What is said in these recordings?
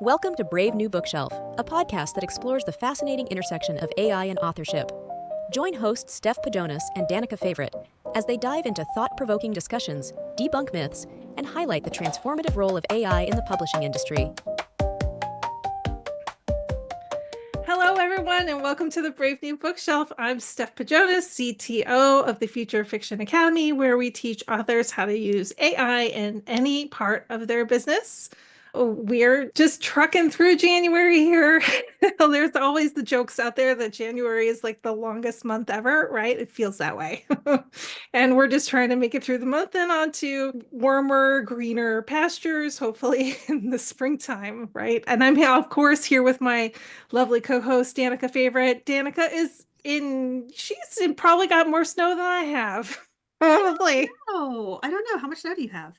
Welcome to Brave New Bookshelf, a podcast that explores the fascinating intersection of AI and authorship. Join hosts Steph Pajonas and Danica Favorite as they dive into thought-provoking discussions, debunk myths, and highlight the transformative role of AI in the publishing industry. Hello, everyone, and welcome to the Brave New Bookshelf. I'm Steph Pajonas, CTO of the Future Fiction Academy, where we teach authors how to use AI in any part of their business. We're just trucking through January here. There's always the jokes out there that January is like the longest month ever, right? It feels that way. And we're just trying to make it through the month and on to warmer, greener pastures, hopefully in the springtime, right? And I'm, of course, here with my lovely co-host, Danica Favorite. Danica probably got more snow than I have. Probably. Oh, I don't know. How much snow do you have?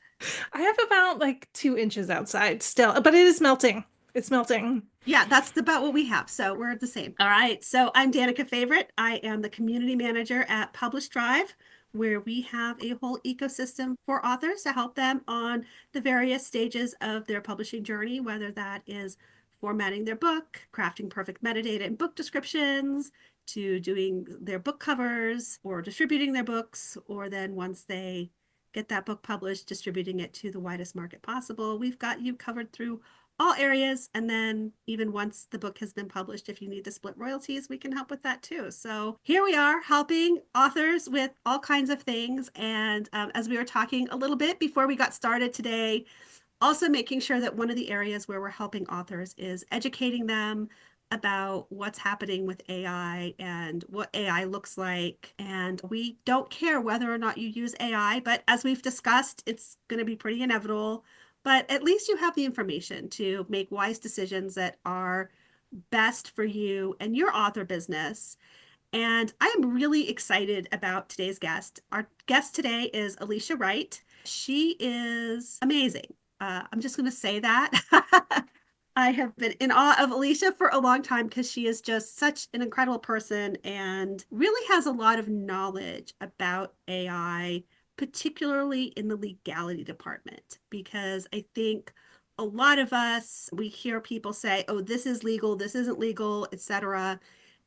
I have about like 2 inches outside still, but it is melting. It's melting. Yeah, that's about what we have. So we're the same. All right. So I'm Danica Favorite. I am the community manager at Publish Drive, where we have a whole ecosystem for authors to help them on the various stages of their publishing journey, whether that is formatting their book, crafting perfect metadata and book descriptions, to doing their book covers or distributing their books, or then once they get that book published, distributing it to the widest market possible. We've got you covered through all areas. And then even once the book has been published, if you need to split royalties, we can help with that too. So here we are helping authors with all kinds of things. And as we were talking a little bit before we got started today, also making sure that one of the areas where we're helping authors is educating them about what's happening with AI and what AI looks like. And we don't care whether or not you use AI, but as we've discussed, it's going to be pretty inevitable. But at least you have the information to make wise decisions that are best for you and your author business. And I am really excited about today's guest. Our guest today is Alicia Wright. She is amazing. I'm just going to say that. I have been in awe of Alicia for a long time because she is just such an incredible person and really has a lot of knowledge about AI, particularly in the legality department. Because I think a lot of us, we hear people say, oh, this is legal, this isn't legal, etc.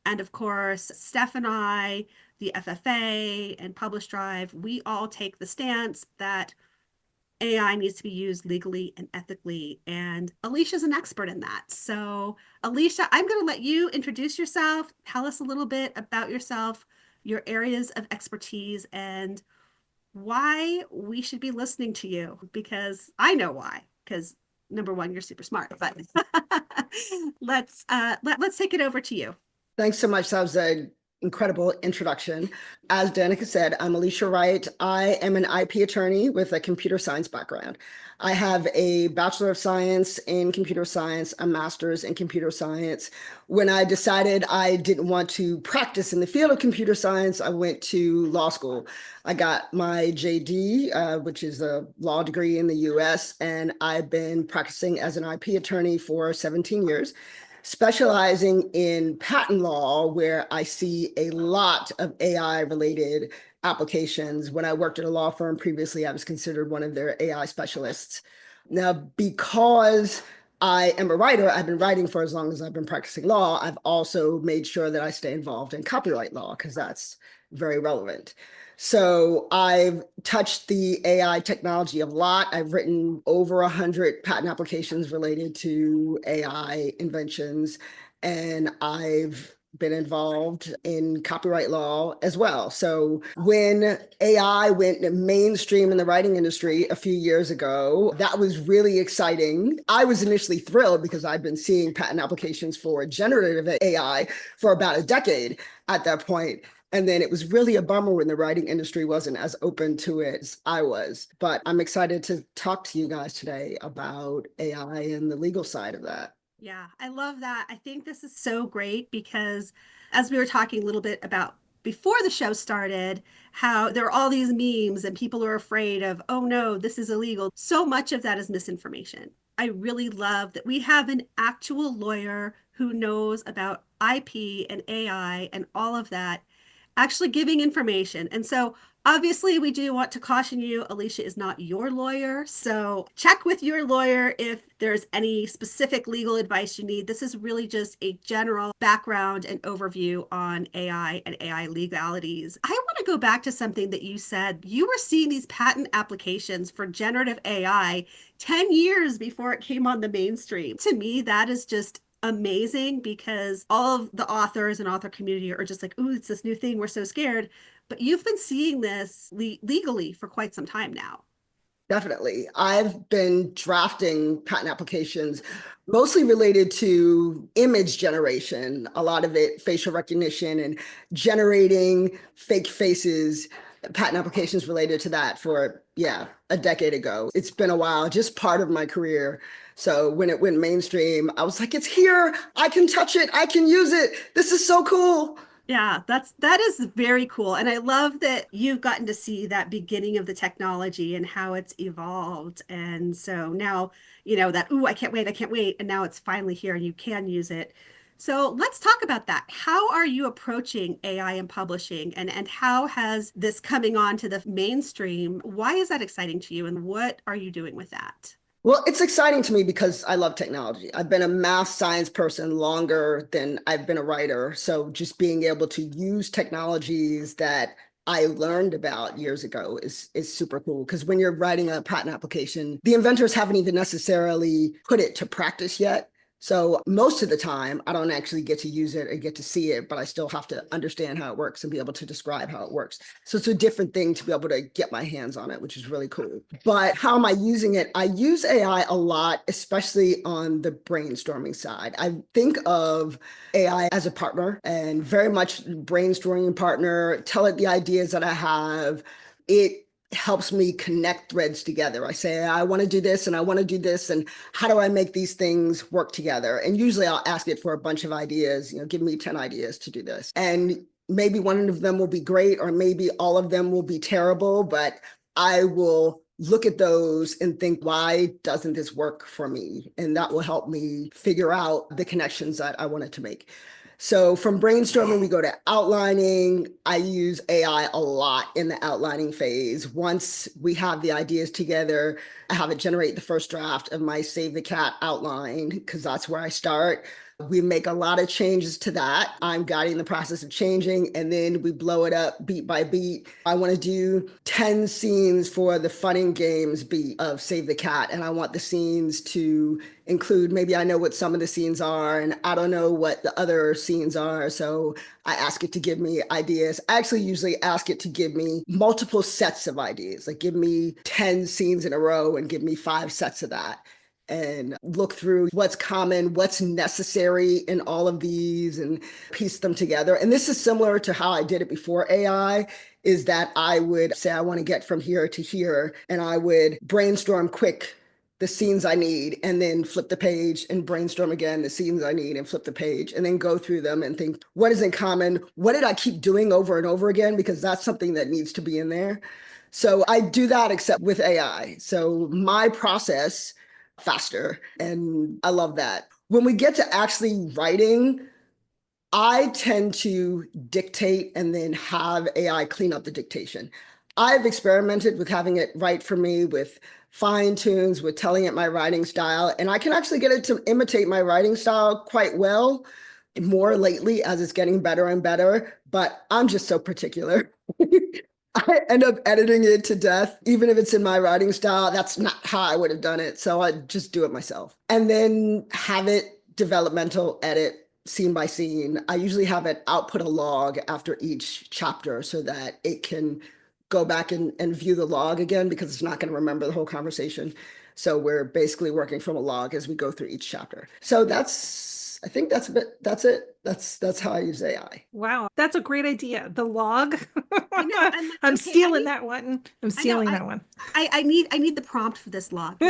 And of course, Steph and I, the FFA and Publish Drive, we all take the stance that AI needs to be used legally and ethically. And Alicia's an expert in that. So, Alicia, I'm going to let you introduce yourself, tell us a little bit about yourself, your areas of expertise, and why we should be listening to you. Because I know why. Because number one, you're super smart. But let's take it over to you. Thanks so much. That was an incredible introduction. As Danica said, I'm Alicia Wright. I am an IP attorney with a computer science background. I have a Bachelor of Science in Computer Science, a Master's in Computer Science. When I decided I didn't want to practice in the field of computer science, I went to law school. I got my JD, which is a law degree in the US, and I've been practicing as an IP attorney for 17 years. Specializing in patent law, where I see a lot of AI-related applications. When I worked at a law firm previously, I was considered one of their AI specialists. Now, because I am a writer, I've been writing for as long as I've been practicing law, I've also made sure that I stay involved in copyright law because that's very relevant. So I've touched the AI technology a lot. I've written over 100 patent applications related to AI inventions, and I've been involved in copyright law as well. So when AI went mainstream in the writing industry a few years ago, that was really exciting. I was initially thrilled because I've been seeing patent applications for generative AI for about a decade at that point. And then it was really a bummer when the writing industry wasn't as open to it as I was. But I'm excited to talk to you guys today about AI and the legal side of that. Yeah, I love that. I think this is so great because as we were talking a little bit about before the show started, how there are all these memes and people are afraid of, oh no, this is illegal. So much of that is misinformation. I really love that we have an actual lawyer who knows about IP and AI and all of that actually giving information. And so Obviously, we do want to caution you, Alicia is not your lawyer, so check with your lawyer if there's any specific legal advice you need. This is really just a general background and overview on AI and AI legalities. I want to go back to something that you said. You were seeing these patent applications for generative AI 10 years before it came on the mainstream. To me, that is just amazing because all of the authors and author community are just like, ooh, it's this new thing. We're so scared. But you've been seeing this legally for quite some time now. Definitely. I've been drafting patent applications mostly related to image generation, a lot of it facial recognition and generating fake faces, patent applications related to that for, a decade ago. It's been a while, just part of my career. So when it went mainstream, I was like, it's here. I can touch it. I can use it. This is so cool. Yeah, that is very cool. And I love that you've gotten to see that beginning of the technology and how it's evolved. And so now, that, ooh, I can't wait. And now it's finally here and you can use it. So let's talk about that. How are you approaching AI and publishing and how has this coming on to the mainstream? Why is that exciting to you and what are you doing with that? Well, it's exciting to me because I love technology. I've been a math science person longer than I've been a writer. So just being able to use technologies that I learned about years ago is super cool. Because when you're writing a patent application, the inventors haven't even necessarily put it to practice yet. So most of the time, I don't actually get to use it or get to see it, but I still have to understand how it works and be able to describe how it works. So it's a different thing to be able to get my hands on it, which is really cool. But how am I using it? I use AI a lot, especially on the brainstorming side. I think of AI as a partner and very much brainstorming partner, tell it the ideas that I have. It helps me connect threads together. I say, I want to do this and I want to do this. And how do I make these things work together? And usually I'll ask it for a bunch of ideas, give me 10 ideas to do this. And maybe one of them will be great, or maybe all of them will be terrible, but I will look at those and think, why doesn't this work for me? And that will help me figure out the connections that I wanted to make. So from brainstorming, we go to outlining. I use AI a lot in the outlining phase. Once we have the ideas together, I have it generate the first draft of my Save the Cat outline, because that's where I start. We make a lot of changes to that. I'm guiding the process of changing, and then we blow it up beat by beat. I want to do 10 scenes for the fun and games beat of Save the Cat, and I want the scenes to include, maybe I know what some of the scenes are, and I don't know what the other scenes are, so I ask it to give me ideas. I actually usually ask it to give me multiple sets of ideas, like give me 10 scenes in a row and give me 5 sets of that. And look through what's common, what's necessary in all of these and piece them together. And this is similar to how I did it before AI, is that I would say, I want to get from here to here, and I would brainstorm quick the scenes I need, and then flip the page and brainstorm again the scenes I need and flip the page, and then go through them and think, what is in common? What did I keep doing over and over again? Because that's something that needs to be in there. So I do that except with AI. So my process faster. And I love that. When we get to actually writing, I tend to dictate and then have AI clean up the dictation. I've experimented with having it write for me with fine tunes, with telling it my writing style, and I can actually get it to imitate my writing style quite well more lately as it's getting better and better, but I'm just so particular. I end up editing it to death, even if it's in my writing style. That's not how I would have done it. So I just do it myself. And then have it developmental edit scene by scene. I usually have it output a log after each chapter so that it can go back and view the log again, because it's not going to remember the whole conversation. So we're basically working from a log as we go through each chapter. So I think that's it. That's how I use AI. Wow, that's a great idea. The log. I know. I'm stealing that one. I'm stealing that one. I need the prompt for this log.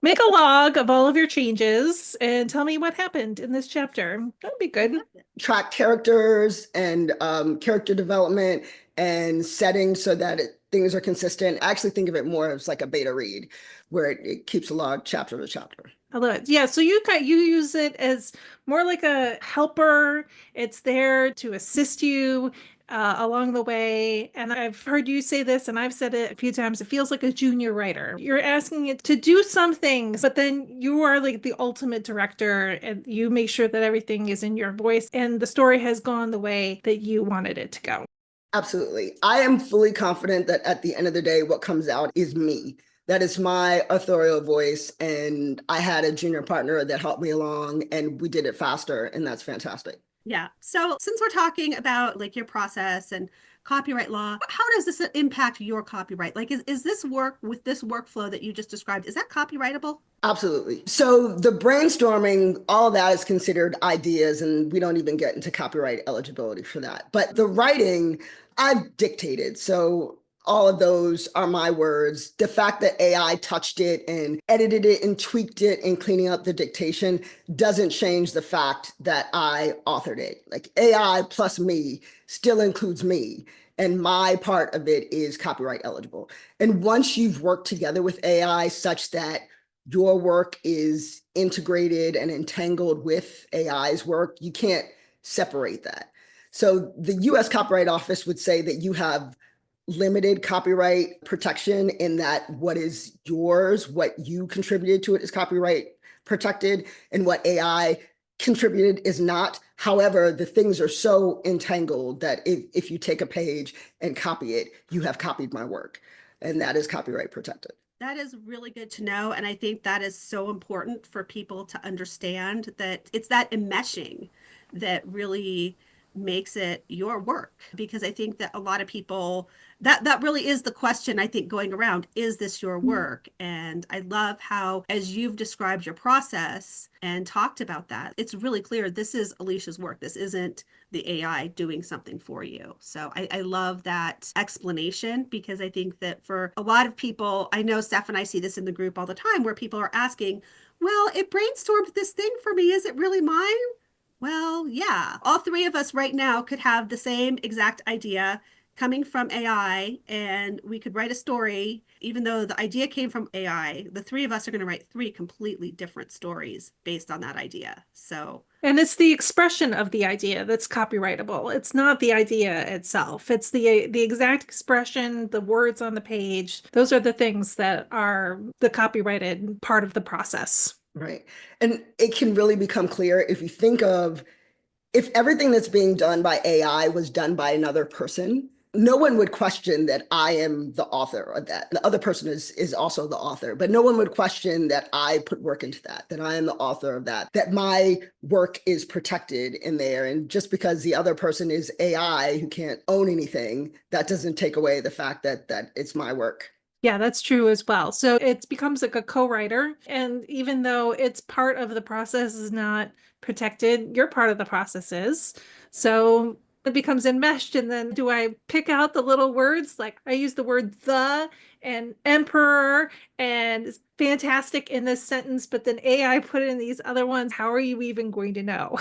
Make a log of all of your changes and tell me what happened in this chapter. That'd be good. Track characters and character development and settings so that things are consistent. I actually think of it more as like a beta read, where it keeps a log chapter to chapter. I love it. Yeah, so you use it as more like a helper. It's there to assist you along the way. And I've heard you say this, and I've said it a few times. It feels like a junior writer. You're asking it to do some things, but then you are like the ultimate director, and you make sure that everything is in your voice and the story has gone the way that you wanted it to go. Absolutely. I am fully confident that at the end of the day, what comes out is me. That is my authorial voice. And I had a junior partner that helped me along, and we did it faster. And that's fantastic. Yeah. So since we're talking about like your process and copyright law, how does this impact your copyright? Like, is this work with this workflow that you just described, is that copyrightable? Absolutely. So the brainstorming, all that is considered ideas, and we don't even get into copyright eligibility for that. But the writing, I've dictated. So all of those are my words. The fact that AI touched it and edited it and tweaked it and cleaning up the dictation doesn't change the fact that I authored it. Like AI plus me still includes me. And my part of it is copyright eligible. And once you've worked together with AI such that your work is integrated and entangled with AI's work, you can't separate that. So the US Copyright Office would say that you have limited copyright protection in that what is yours, what you contributed to it is copyright protected, and what AI contributed is not. However, the things are so entangled that if you take a page and copy it, you have copied my work, and that is copyright protected. That is really good to know. And I think that is so important for people to understand, that it's that enmeshing that really makes it your work. Because I think that a lot of people, that really is the question, I think, going around, is this your work? And I love how, as you've described your process and talked about that, it's really clear this is Alicia's work. This isn't the AI doing something for you. So I love that explanation, because I think that for a lot of people, I know Steph and I see this in the group all the time, where people are asking, well, it brainstormed this thing for me. Is it really mine? Well, yeah, all three of us right now could have the same exact idea coming from AI, and we could write a story. Even though the idea came from AI, the three of us are going to write three completely different stories based on that idea. So, and it's the expression of the idea that's copyrightable. It's not the idea itself. It's the exact expression, the words on the page. Those are the things that are the copyrighted part of the process. Right. And it can really become clear if you think of, if everything that's being done by AI was done by another person, no one would question that I am the author of that. The other person is also the author, but no one would question that I put work into that I am the author of that my work is protected in there. And just because the other person is AI who can't own anything, that doesn't take away the fact that it's my work. Yeah, that's true as well. So it becomes like a co-writer. And even though it's part of the process is not protected, your part of the process is. So it becomes enmeshed. And then do I pick out the little words? Like I use the word the and emperor and it's fantastic in this sentence, but then AI put in these other ones. How are you even going to know?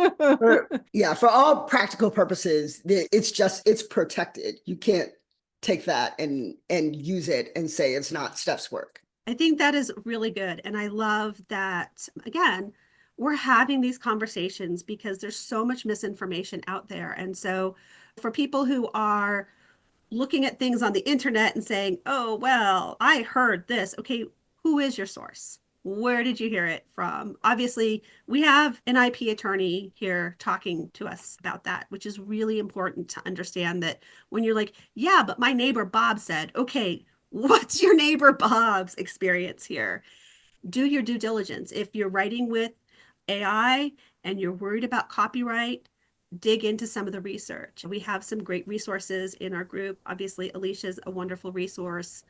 For all practical purposes, it's protected. You can't take that and use it and say it's not Steph's work. I think that is really good. And I love that, again, we're having these conversations because there's so much misinformation out there. And so for people who are looking at things on the internet and saying, oh, well, I heard this. Okay, who is your source? Where did you hear it from? Obviously, we have an IP attorney here talking to us about that, which is really important to understand, that when you're like, yeah, but my neighbor Bob said, okay, what's your neighbor Bob's experience here? Do your due diligence. If you're writing with AI and you're worried about copyright, dig into some of the research. We have some great resources in our group. Obviously, Alicia's a wonderful resource.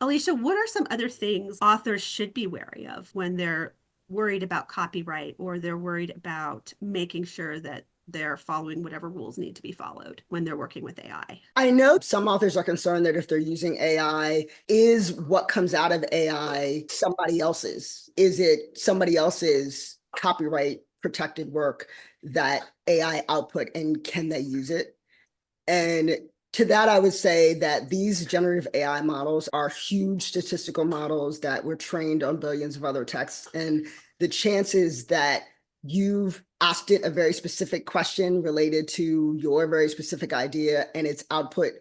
Alicia, what are some other things authors should be wary of when they're worried about copyright, or they're worried about making sure that they're following whatever rules need to be followed when they're working with AI? I know some authors are concerned that if they're using AI, is what comes out of AI somebody else's? Is it somebody else's copyright protected work that AI output, and can they use it? And to that, I would say that these generative AI models are huge statistical models that were trained on billions of other texts. And the chances that you've asked it a very specific question related to your very specific idea, and its output,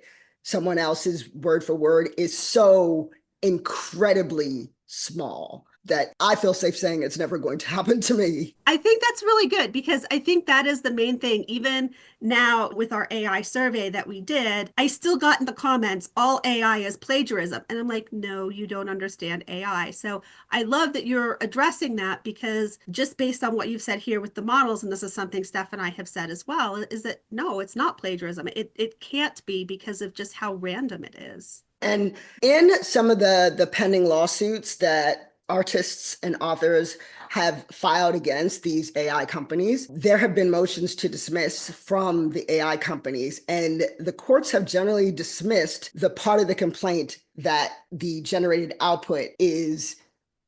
someone else's word for word, is so incredibly small that I feel safe saying it's never going to happen to me. I think that's really good because I think that is the main thing. Even now with our AI survey that we did, I still got in the comments, all AI is plagiarism. And I'm like, no, you don't understand AI. So I love that you're addressing that, because just based on what you've said here with the models, and this is something Steph and I have said as well, is that no, it's not plagiarism. It can't be because of just how random it is. And in some of the pending lawsuits that artists and authors have filed against these AI companies, there have been motions to dismiss from the AI companies, and the courts have generally dismissed the part of the complaint that the generated output is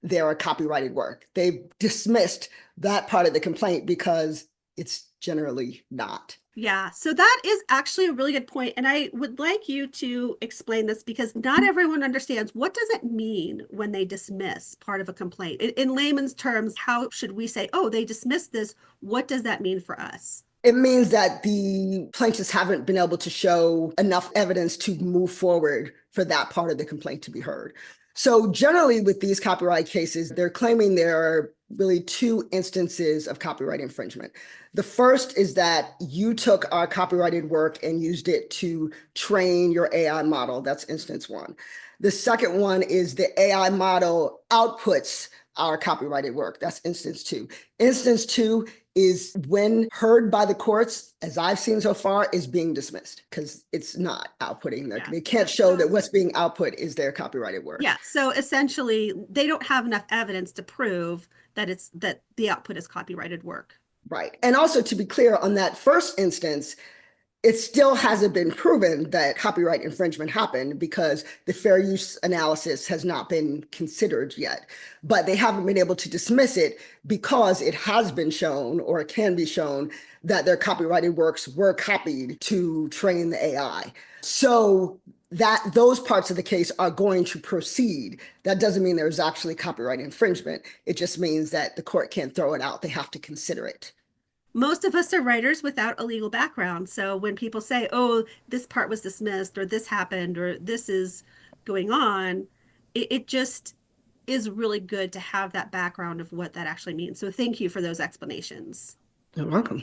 their copyrighted work. They've dismissed that part of the complaint because it's generally not. Yeah, so that is actually a really good point. And I would like you to explain this, because not everyone understands, what does it mean when they dismiss part of a complaint? In layman's terms, how should we say, oh, they dismissed this? What does that mean for us? It means that the plaintiffs haven't been able to show enough evidence to move forward for that part of the complaint to be heard. So generally with these copyright cases, they're claiming there are really two instances of copyright infringement. The first is that you took our copyrighted work and used it to train your AI model. That's instance one. The second one is the AI model outputs our copyrighted work. That's instance two. Instance two is, when heard by the courts, as I've seen so far, is being dismissed because it's not outputting. They can't show that what's being output is their copyrighted work. Yeah, so essentially they don't have enough evidence to prove that the output is copyrighted work. Right. And also, to be clear, on that first instance, it still hasn't been proven that copyright infringement happened because the fair use analysis has not been considered yet. But they haven't been able to dismiss it because it has been shown, or it can be shown, that their copyrighted works were copied to train the AI. So that those parts of the case are going to proceed. That doesn't mean there's actually copyright infringement. It just means that the court can't throw it out. They have to consider it. Most of us are writers without a legal background. So when people say, oh, this part was dismissed, or this happened, or this is going on, it just is really good to have that background of what that actually means. So thank you for those explanations. You're welcome.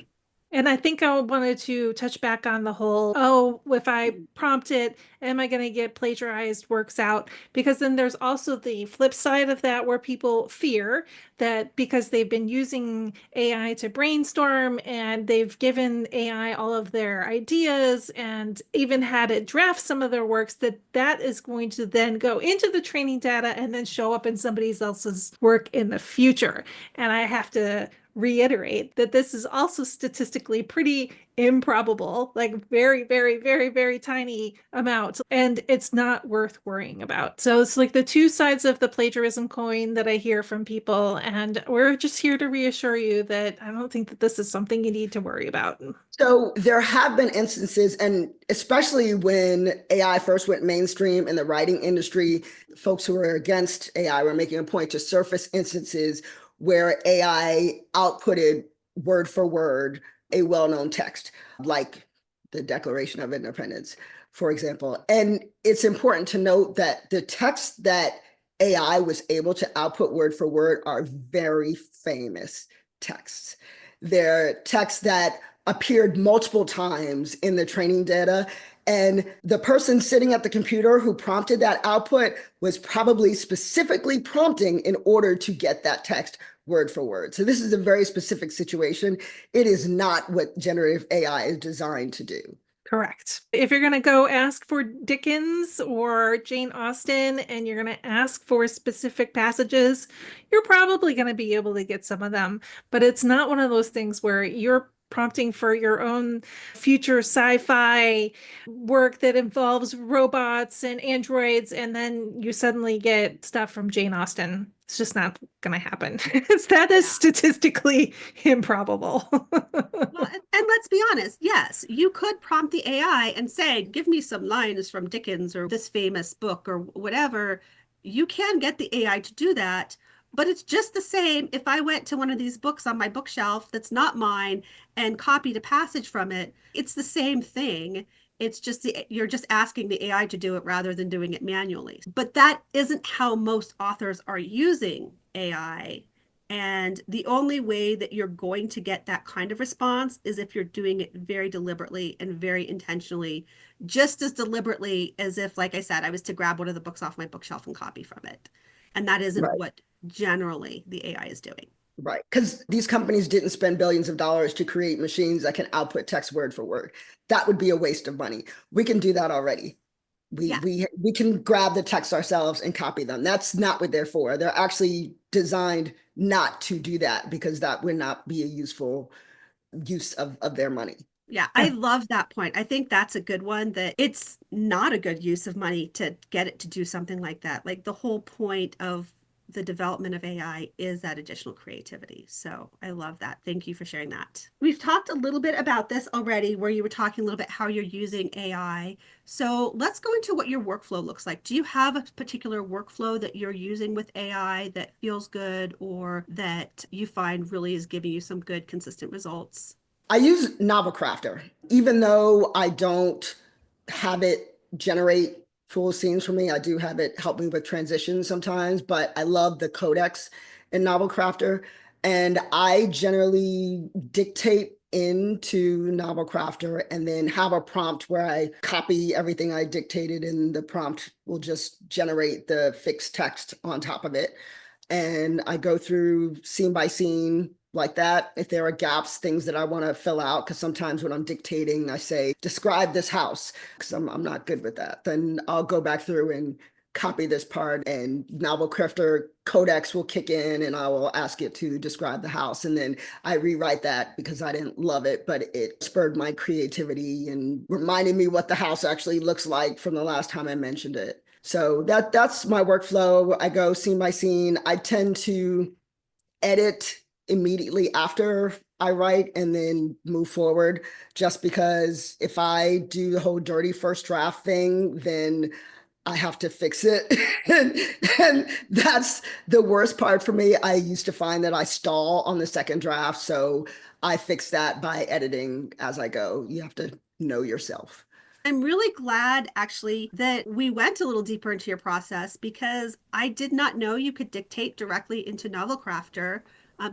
And I think I wanted to touch back on the whole, oh, if I prompt it, am I going to get plagiarized works out? Because then there's also the flip side of that, where people fear that because they've been using AI to brainstorm and they've given AI all of their ideas and even had it draft some of their works, that is going to then go into the training data and then show up in somebody else's work in the future. And I have to reiterate that this is also statistically pretty improbable, like very, very, very, very tiny amount, and it's not worth worrying about. So it's like the two sides of the plagiarism coin that I hear from people, and we're just here to reassure you that I don't think that this is something you need to worry about. So there have been instances, and especially when AI first went mainstream in the writing industry, folks who were against AI were making a point to surface instances where AI outputted word for word a well-known text, like the Declaration of Independence, for example. And it's important to note that the texts that AI was able to output word for word are very famous texts. They're texts that appeared multiple times in the training data. And the person sitting at the computer who prompted that output was probably specifically prompting in order to get that text word for word. So this is a very specific situation. It is not what generative AI is designed to do. Correct. If you're going to go ask for Dickens or Jane Austen and you're going to ask for specific passages, you're probably going to be able to get some of them. But it's not one of those things where you're prompting for your own future sci-fi work that involves robots and androids, and then you suddenly get stuff from Jane Austen. It's just not going to happen. That is statistically improbable. Well, and let's be honest, yes, you could prompt the AI and say, give me some lines from Dickens or this famous book or whatever. You can get the AI to do that, But it's just the same if I went to one of these books on my bookshelf that's not mine and copied a passage from it. It's the same thing. It's just you're just asking the AI to do it rather than doing it manually. But that isn't how most authors are using AI. And the only way that you're going to get that kind of response is if you're doing it very deliberately and very intentionally, just as deliberately as if, like I said, I was to grab one of the books off my bookshelf and copy from it. And that isn't Right. what generally the AI is doing. Right. Because these companies didn't spend billions of dollars to create machines that can output text word for word. That would be a waste of money. We can do that already. Yeah. We can grab the text ourselves and copy them. That's not what they're for. They're actually designed not to do that because that would not be a useful use of their money. Yeah, I love that point. I think that's a good one, that it's not a good use of money to get it to do something like that. Like the whole point of the development of AI is that additional creativity. So I love that. Thank you for sharing that. We've talked a little bit about this already, where you were talking a little bit how you're using AI. So let's go into what your workflow looks like. Do you have a particular workflow that you're using with AI that feels good or that you find really is giving you some good, consistent results? I use Novelcrafter, even though I don't have it generate full scenes for me. I do have it help me with transitions sometimes, but I love the codex in Novelcrafter. And I generally dictate into Novelcrafter and then have a prompt where I copy everything I dictated, and the prompt will just generate the fixed text on top of it. And I go through scene by scene like that. If there are gaps, things that I want to fill out, because sometimes when I'm dictating, I say, describe this house, because I'm not good with that. Then I'll go back through and copy this part, and Novelcrafter Codex will kick in and I will ask it to describe the house. And then I rewrite that because I didn't love it, but it spurred my creativity and reminded me what the house actually looks like from the last time I mentioned it. So that's my workflow. I go scene by scene. I tend to edit immediately after I write and then move forward, just because if I do the whole dirty first draft thing, then I have to fix it. and that's the worst part for me. I used to find that I stall on the second draft. So I fix that by editing as I go. You have to know yourself. I'm really glad actually that we went a little deeper into your process, because I did not know you could dictate directly into Novelcrafter.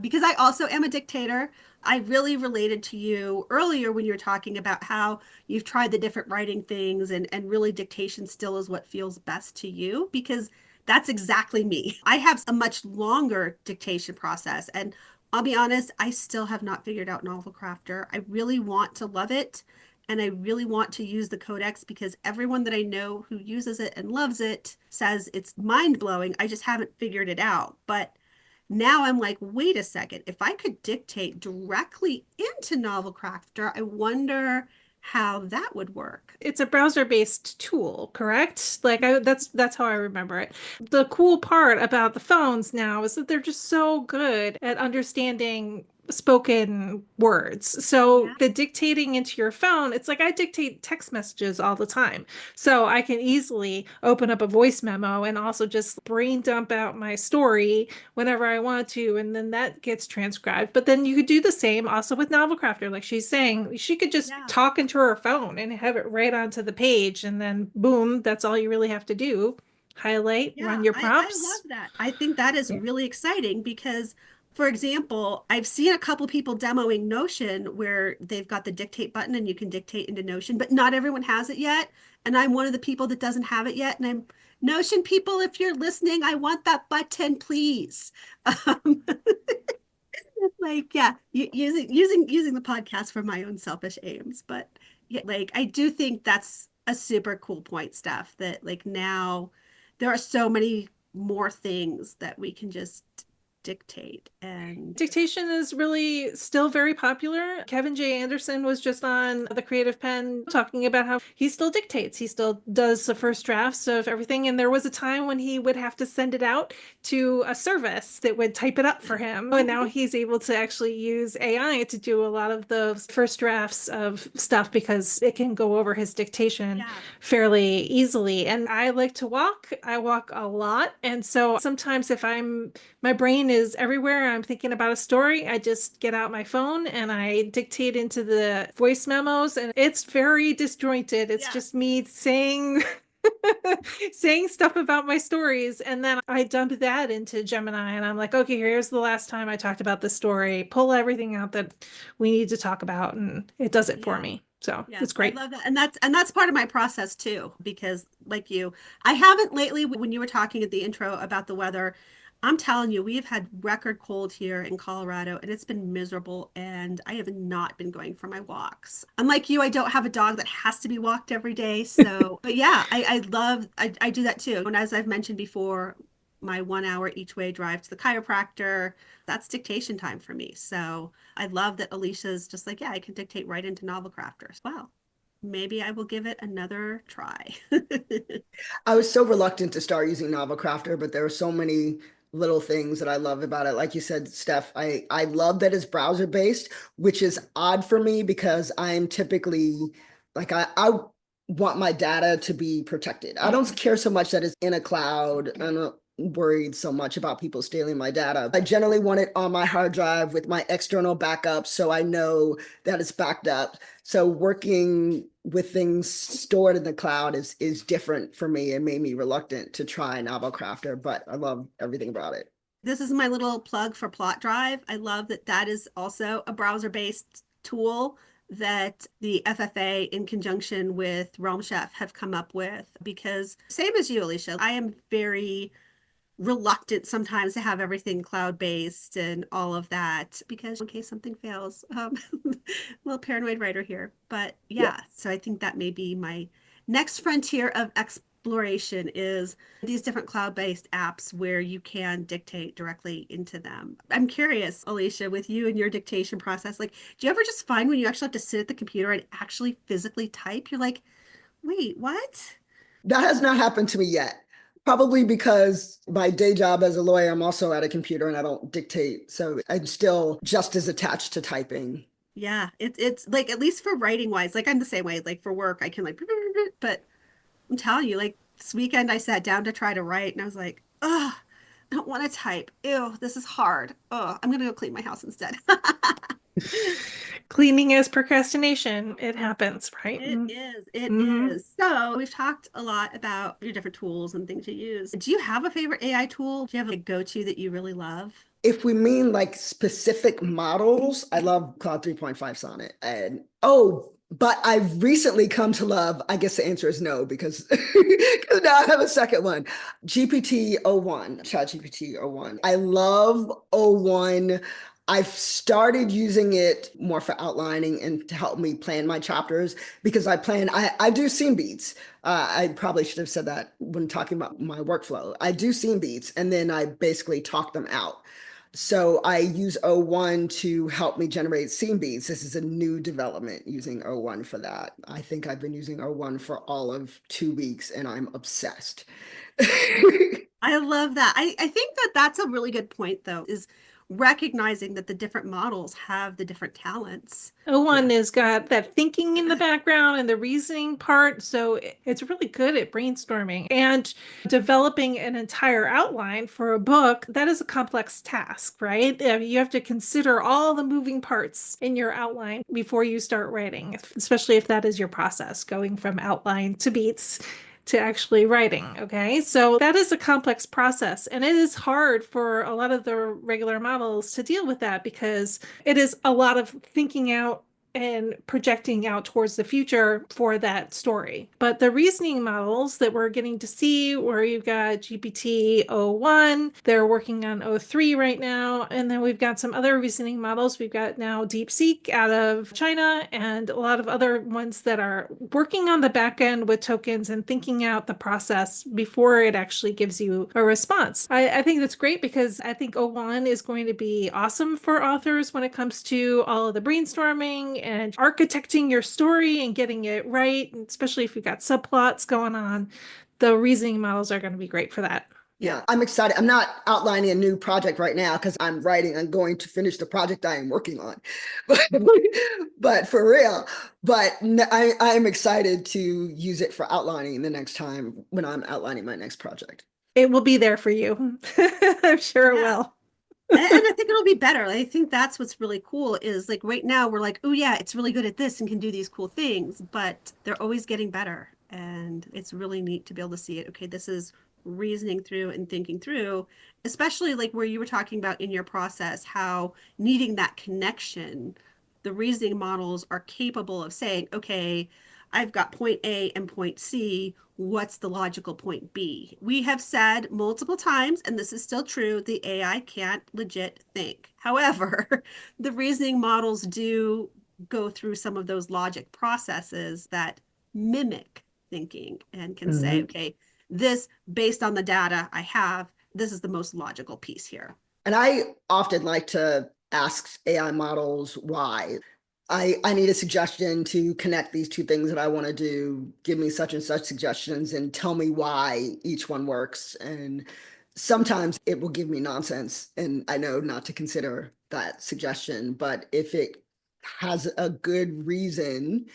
Because I also am a dictator. I really related to you earlier when you were talking about how you've tried the different writing things, and really dictation still is what feels best to you, because that's exactly me. I have a much longer dictation process, and I'll be honest, I still have not figured out Novelcrafter. I really want to love it. And I really want to use the codex, because everyone that I know who uses it and loves it says it's mind blowing. I just haven't figured it out. But now I'm like, wait a second. If I could dictate directly into Novelcrafter, I wonder how that would work. It's a browser-based tool, correct? Like that's how I remember it. The cool part about the phones now is that they're just so good at understanding spoken words. So Yeah. the dictating into your phone, it's like I dictate text messages all the time. So I can easily open up a voice memo and also just brain dump out my story whenever I want to, and then that gets transcribed. But then you could do the same also with Novelcrafter. Like she's saying, she could just Yeah. talk into her phone and have it right onto the page, and then boom, that's all you really have to do. Highlight, run Yeah, your I love prompts. that. I think that is Yeah. really exciting because, for example, I've seen a couple people demoing Notion where they've got the dictate button and you can dictate into Notion, but not everyone has it yet. And I'm one of the people that doesn't have it yet. And I'm Notion people, if you're listening, I want that button, please. Um, like, yeah, using the podcast for my own selfish aims, but yeah, like I do think that's a super cool point, Steph, that like now there are so many more things that we can just dictate. And Dictation is really still very popular. Kevin J. Anderson was just on the Creative Pen talking about how he still dictates. He still does the first drafts of everything. And there was a time when he would have to send it out to a service that would type it up for him. And now he's able to actually use AI to do a lot of those first drafts of stuff because it can go over his dictation fairly easily. And I like to walk. I walk a lot. And so sometimes if my brain is everywhere, I'm thinking about a story, I just get out my phone and I dictate into the voice memos, and it's very disjointed. It's just me saying saying stuff about my stories, and then I dump that into Gemini and I'm like, okay, here's the last time I talked about this story, pull everything out that we need to talk about, and it does it for me. So it's great. I love that. And that's part of my process too, because like you, I haven't lately, when you were talking at the intro about the weather, I'm telling you, we've had record cold here in Colorado and it's been miserable, and I have not been going for my walks. Unlike you, I don't have a dog that has to be walked every day. So, but yeah, I do that too. And as I've mentioned before, my 1 hour each way drive to the chiropractor, that's dictation time for me. So I love that Alicia's just like, yeah, I can dictate right into Novelcrafter as well. Maybe I will give it another try. I was so reluctant to start using Novelcrafter, but there are so many little things that I love about it. Like you said, Steph, I love that it's browser based, which is odd for me because I'm typically like I want my data to be protected. I don't care so much that it's in a cloud. I'm not worried so much about people stealing my data. I generally want it on my hard drive with my external backup so I know that it's backed up. So working with things stored in the cloud is different for me and made me reluctant to try Novelcrafter, but I love everything about it. This is my little plug for Plot Drive. I love that that is also a browser-based tool that the FFA in conjunction with Realm Chef have come up with, because same as you, Alicia, I am very reluctant sometimes to have everything cloud-based and all of that, because in case something fails, a little paranoid writer here. But yeah, so I think that may be my next frontier of exploration, is these different cloud-based apps where you can dictate directly into them. I'm curious, Alicia, with you and your dictation process, like, do you ever just find when you actually have to sit at the computer and actually physically type, you're like, wait, what? That has not happened to me yet. Probably because my day job as a lawyer, I'm also at a computer and I don't dictate. So I'm still just as attached to typing. Yeah, it's like, at least for writing wise, like I'm the same way. Like for work, I can like, but I'm telling you, like this weekend I sat down to try to write and I was like, oh, I don't want to type. Ew, this is hard. Oh, I'm gonna go clean my house instead. Cleaning is procrastination. It happens, right? It is. It Mhm. is. So we've talked a lot about your different tools and things you use. Do you have a favorite AI tool? Do you have a go-to that you really love? If we mean like specific models, I love Cloud 3.5 Sonnet. And but I've recently come to love, I guess the answer is no, because now I have a second one. GPT-01, ChatGPT-01. I love O1. I've started using it more for outlining and to help me plan my chapters because I do scene beats. I probably should have said that when talking about my workflow. I do scene beats and then I basically talk them out. So I use O1 to help me generate scene beats. This is a new development using O1 for that. I think I've been using O1 for all of 2 weeks and I'm obsessed. I love that. I think that that's a really good point, though, is recognizing that the different models have the different talents. O1 has got that thinking in the background and the reasoning part. So it's really good at brainstorming and developing an entire outline for a book. That is a complex task, right? You have to consider all the moving parts in your outline before you start writing, especially if that is your process, going from outline to beats to actually writing. Okay. So that is a complex process. And it is hard for a lot of the regular models to deal with that because it is a lot of thinking out and projecting out towards the future for that story. But the reasoning models that we're getting to see, where you've got GPT-o1, they're working on o3 right now, and then we've got some other reasoning models. We've got now DeepSeek out of China and a lot of other ones that are working on the back end with tokens and thinking out the process before it actually gives you a response. I think that's great because I think o1 is going to be awesome for authors when it comes to all of the brainstorming and architecting your story and getting it right, especially if you've got subplots going on. The reasoning models are going to be great for that. Yeah, I'm excited. I'm not outlining a new project right now because I'm going to finish the project I am working on. But for real, I am excited to use it for outlining the next time when I'm outlining my next project. It will be there for you. I'm sure it will. And I think it'll be better. I think that's what's really cool is like right now we're like, oh yeah, it's really good at this and can do these cool things, but they're always getting better. And it's really neat to be able to see it. Okay, this is reasoning through and thinking through, especially like where you were talking about in your process, how needing that connection, the reasoning models are capable of saying, okay, I've got point A and point C. What's the logical point B? We have said multiple times, and this is still true, the AI can't legit think. However, the reasoning models do go through some of those logic processes that mimic thinking and can say, okay, this based on the data I have, this is the most logical piece here. And I often like to ask AI models why. I need a suggestion to connect these two things that I want to do. Give me such and such suggestions and tell me why each one works. And sometimes it will give me nonsense, and I know not to consider that suggestion. But if it has a good reason,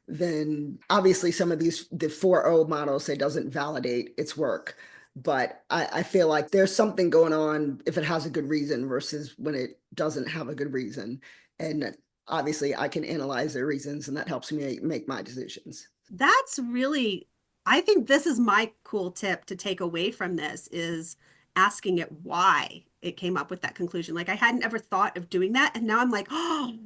then obviously some of the 4.0 models say doesn't validate its work. But I feel like there's something going on if it has a good reason versus when it doesn't have a good reason. And obviously I can analyze their reasons, and that helps me make my decisions. That's really, I think this is my cool tip to take away from this is asking it why it came up with that conclusion. Like I hadn't ever thought of doing that. And now I'm like, oh,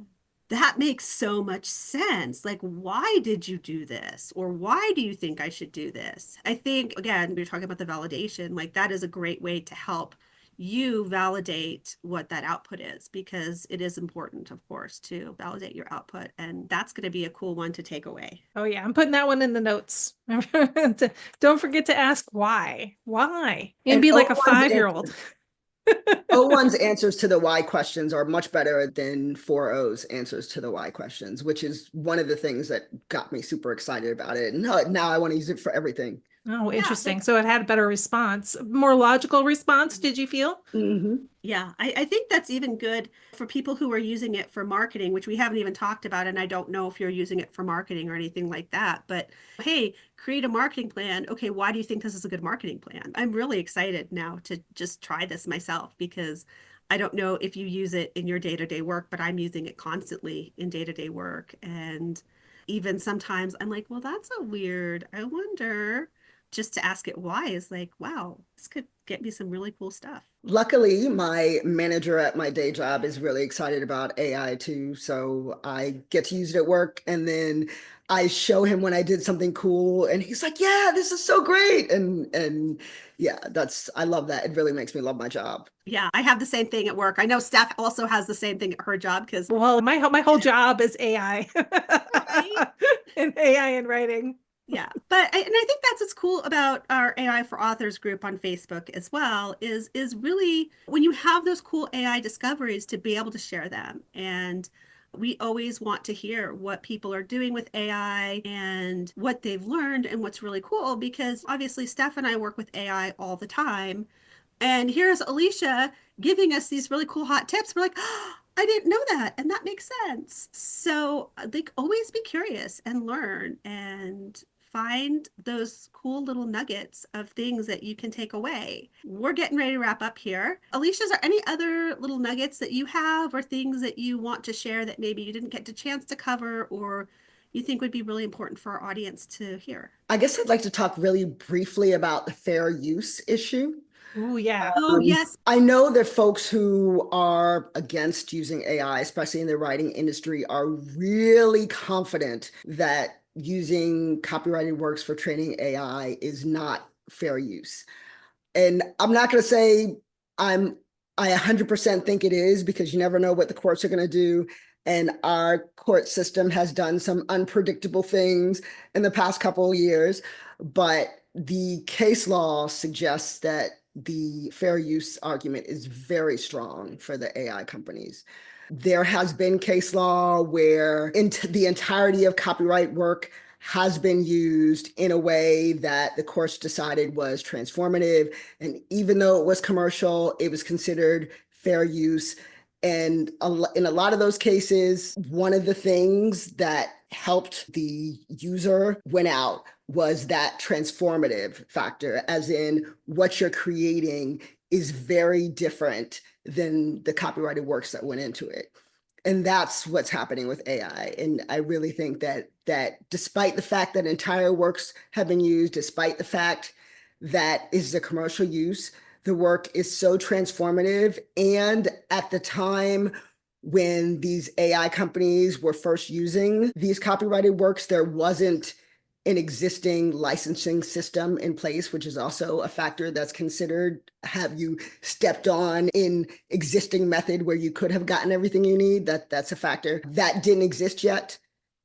that makes so much sense. Like, why did you do this? Or why do you think I should do this? I think, again, we are talking about the validation, like that is a great way to help you validate what that output is, because it is important, of course, to validate your output. And that's going to be a cool one to take away. Oh yeah, I'm putting that one in the notes. Don't forget to ask why. Why? And be like a 5-year-old. o1's answers to the why questions are much better than 4.0's answers to the why questions, which is one of the things that got me super excited about it. And now I want to use it for everything. Oh, interesting. So it had a better response, more logical response, did you feel? Yeah, I think that's even good for people who are using it for marketing, which we haven't even talked about. And I don't know if you're using it for marketing or anything like that. But hey, create a marketing plan. Okay, why do you think this is a good marketing plan? I'm really excited now to just try this myself, because I don't know if you use it in your day-to-day work, but I'm using it constantly in day-to-day work. And even sometimes I'm like, well, that's a weird, I wonder, just to ask it why is like, wow, this could get me some really cool stuff. Luckily, my manager at my day job is really excited about AI too. So I get to use it at work, and then I show him when I did something cool, and he's like, yeah, this is so great. And yeah, I love that. It really makes me love my job. Yeah, I have the same thing at work. I know Steph also has the same thing at her job because, well, my whole job is AI. Right? And AI in writing. Yeah, and I think that's what's cool about our AI for Authors group on Facebook as well is really when you have those cool AI discoveries to be able to share them. And we always want to hear what people are doing with AI and what they've learned and what's really cool, because obviously Steph and I work with AI all the time. And here's Alicia giving us these really cool hot tips. We're like, oh, I didn't know that. And that makes sense. So like always be curious and learn and find those cool little nuggets of things that you can take away. We're getting ready to wrap up here. Alicia, is there any other little nuggets that you have or things that you want to share that maybe you didn't get the chance to cover or you think would be really important for our audience to hear? I guess I'd like to talk really briefly about the fair use issue. Oh, yeah. Oh, yes. I know that folks who are against using AI, especially in the writing industry, are really confident that using copyrighted works for training AI is not fair use. And I'm not going to say I 100% think it is, because you never know what the courts are going to do. And our court system has done some unpredictable things in the past couple of years. But the case law suggests that the fair use argument is very strong for the AI companies. There has been case law where the entirety of copyright work has been used in a way that the courts decided was transformative. And even though it was commercial, it was considered fair use. And in a lot of those cases, one of the things that helped the user win out was that transformative factor, as in what you're creating is very different than the copyrighted works that went into it. And that's what's happening with AI. And I really think that despite the fact that entire works have been used, despite the fact that is a commercial use, the work is so transformative. And at the time when these AI companies were first using these copyrighted works, there wasn't an existing licensing system in place, which is also a factor that's considered. Have you stepped on in existing method where you could have gotten everything you need? That's a factor that didn't exist yet.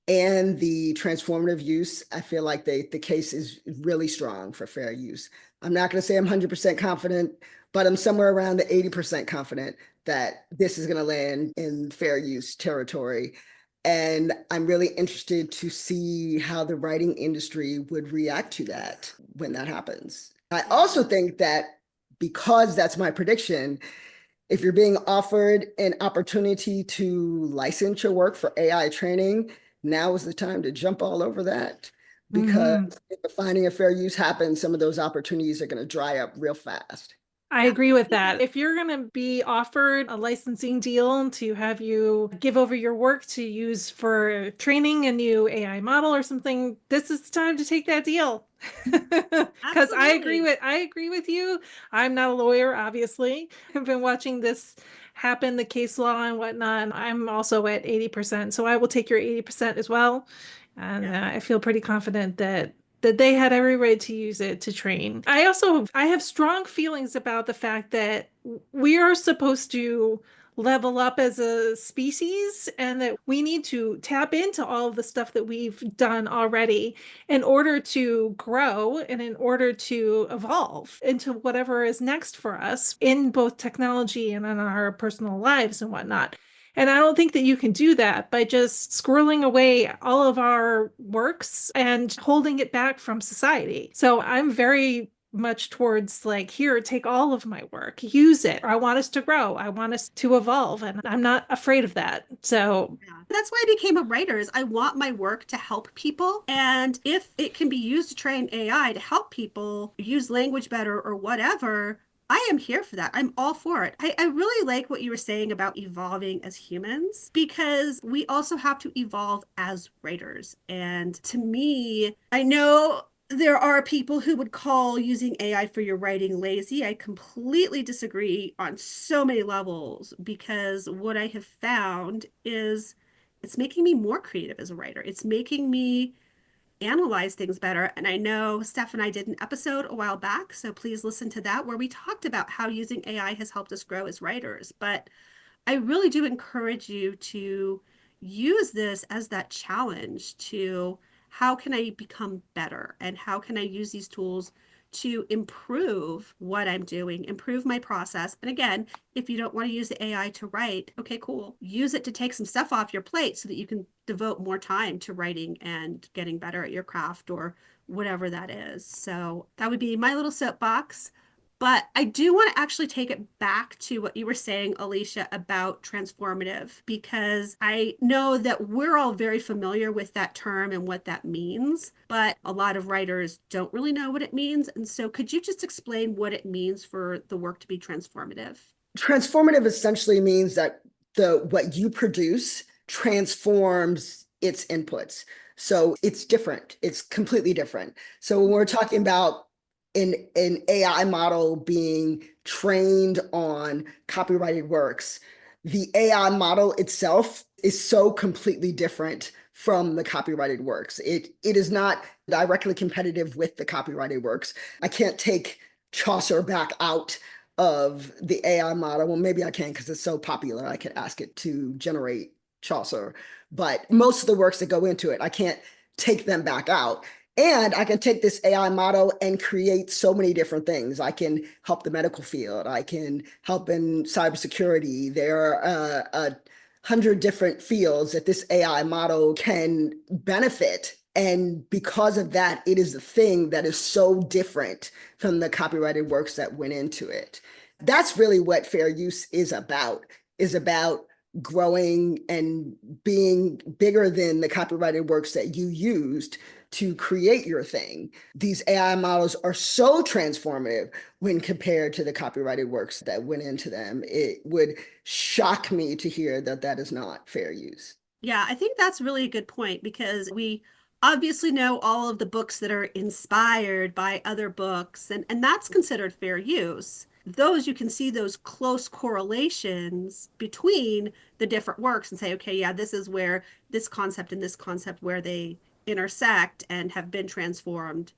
And the transformative use, I feel like the case is really strong for fair use. I'm not going to say I'm 100% confident, but I'm somewhere around the 80% confident that this is going to land in fair use territory. And I'm really interested to see how the writing industry would react to that when that happens. I also think that, because that's my prediction, if you're being offered an opportunity to license your work for AI training, now is the time to jump all over that. Because if the finding of fair use happens, some of those opportunities are going to dry up real fast. I agree with that. If you're going to be offered a licensing deal to have you give over your work to use for training a new AI model or something, this is the time to take that deal. Because I agree with you. I'm not a lawyer, obviously. I've been watching this happen, the case law and whatnot. And I'm also at 80%. So I will take your 80% as well. And I feel pretty confident that they had every right to use it to train. I have strong feelings about the fact that we are supposed to level up as a species, and that we need to tap into all of the stuff that we've done already in order to grow and in order to evolve into whatever is next for us in both technology and in our personal lives and whatnot. And I don't think that you can do that by just squirreling away all of our works and holding it back from society. So I'm very much towards like, here, take all of my work, use it. I want us to grow. I want us to evolve. And I'm not afraid of that. So that's why I became a writer. Is I want my work to help people. And if it can be used to train AI to help people use language better or whatever, I am here for that. I'm all for it. I really like what you were saying about evolving as humans, because we also have to evolve as writers. And to me, I know there are people who would call using AI for your writing lazy. I completely disagree on so many levels, because what I have found is it's making me more creative as a writer. It's making me analyze things better. And I know Steph and I did an episode a while back, so please listen to that, where we talked about how using AI has helped us grow as writers. But I really do encourage you to use this as that challenge to, how can I become better, and how can I use these tools to improve what I'm doing, improve my process. And again, if you don't want to use the AI to write, okay, cool. Use it to take some stuff off your plate so that you can devote more time to writing and getting better at your craft or whatever that is. So that would be my little soapbox. But I do want to actually take it back to what you were saying, Alicia, about transformative, because I know that we're all very familiar with that term and what that means, but a lot of writers don't really know what it means. And so could you just explain what it means for the work to be transformative? Transformative essentially means that what you produce transforms its inputs. So it's different. It's completely different. So when we're talking about an AI model being trained on copyrighted works, the AI model itself is so completely different from the copyrighted works. It is not directly competitive with the copyrighted works. I can't take Chaucer back out of the AI model. Well, maybe I can because it's so popular. I could ask it to generate Chaucer, but most of the works that go into it, I can't take them back out. And I can take this AI model and create so many different things. I can help the medical field. I can help in cybersecurity. There are 100 different fields that this AI model can benefit. And because of that, it is the thing that is so different from the copyrighted works that went into it. That's really what fair use is about growing and being bigger than the copyrighted works that you used to create your thing. These AI models are so transformative when compared to the copyrighted works that went into them. It would shock me to hear that that is not fair use. Yeah, I think that's really a good point because we obviously know all of the books that are inspired by other books, and that's considered fair use. Those you can see those close correlations between the different works and say, okay, yeah, this is where this concept and this concept where they intersect and have been transformed.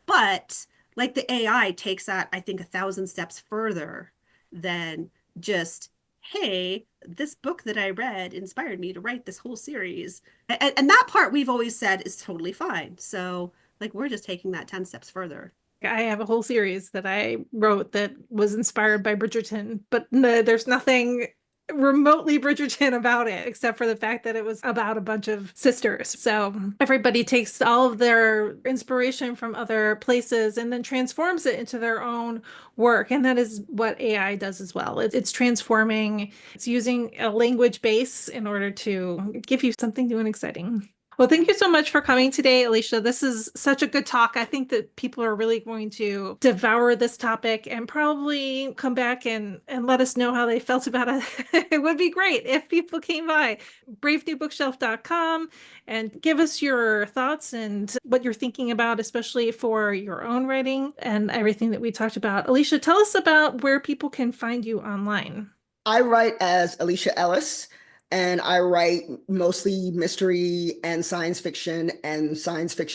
But like the AI takes that, I think, 1,000 steps further than just, hey, this book that I read inspired me to write this whole series. And that part we've always said is totally fine. So like we're just taking that 10 steps further. I have a whole series that I wrote that was inspired by Bridgerton, but no, there's nothing remotely Bridgerton about it, except for the fact that it was about a bunch of sisters. So everybody takes all of their inspiration from other places and then transforms it into their own work. And that is what AI does as well. It's transforming, it's using a language base in order to give you something new and exciting. Well, thank you so much for coming today, Alicia. This is such a good talk. I think that people are really going to devour this topic and probably come back and let us know how they felt about it. It would be great if people came by bravenewbookshelf.com and give us your thoughts and what you're thinking about, especially for your own writing and everything that we talked about. Alicia, tell us about where people can find you online. I write as Alicia Ellis. And I write mostly mystery and science fiction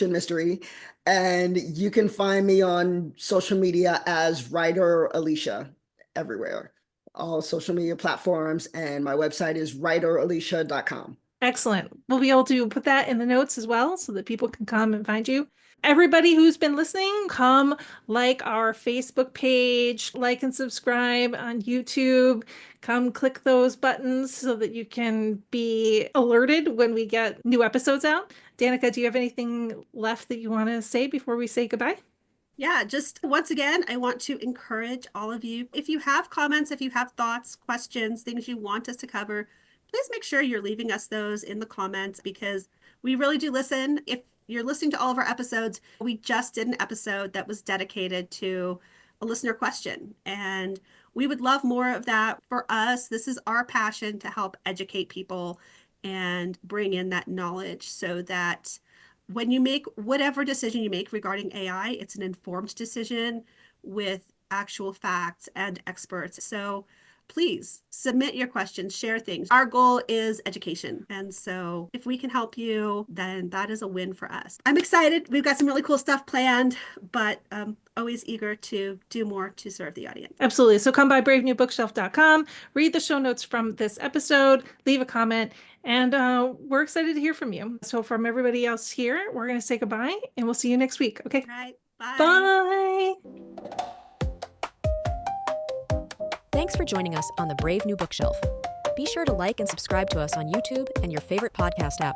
mystery. And you can find me on social media as Writer Alicia everywhere, all social media platforms. And my website is writeralicia.com. Excellent. We'll be able to put that in the notes as well so that people can come and find you. Everybody who's been listening, come like our Facebook page, like and subscribe on YouTube. Come click those buttons so that you can be alerted when we get new episodes out. Danica, do you have anything left that you want to say before we say goodbye? Yeah, just once again, I want to encourage all of you. If you have comments, if you have thoughts, questions, things you want us to cover, please make sure you're leaving us those in the comments because we really do listen. If you're listening to all of our episodes, we just did an episode that was dedicated to a listener question. And we would love more of that. For us, this is our passion to help educate people and bring in that knowledge so that when you make whatever decision you make regarding AI, it's an informed decision with actual facts and experts. So please submit your questions, share things. Our goal is education. And so if we can help you, then that is a win for us. I'm excited. We've got some really cool stuff planned, but always eager to do more to serve the audience. Absolutely. So come by bravenewbookshelf.com, read the show notes from this episode, leave a comment, and we're excited to hear from you. So from everybody else here, we're going to say goodbye and we'll see you next week. Okay. All right. Bye. Bye. Thanks for joining us on the Brave New Bookshelf. Be sure to like and subscribe to us on YouTube and your favorite podcast app.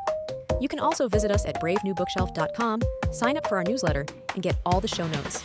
You can also visit us at bravenewbookshelf.com, sign up for our newsletter, and get all the show notes.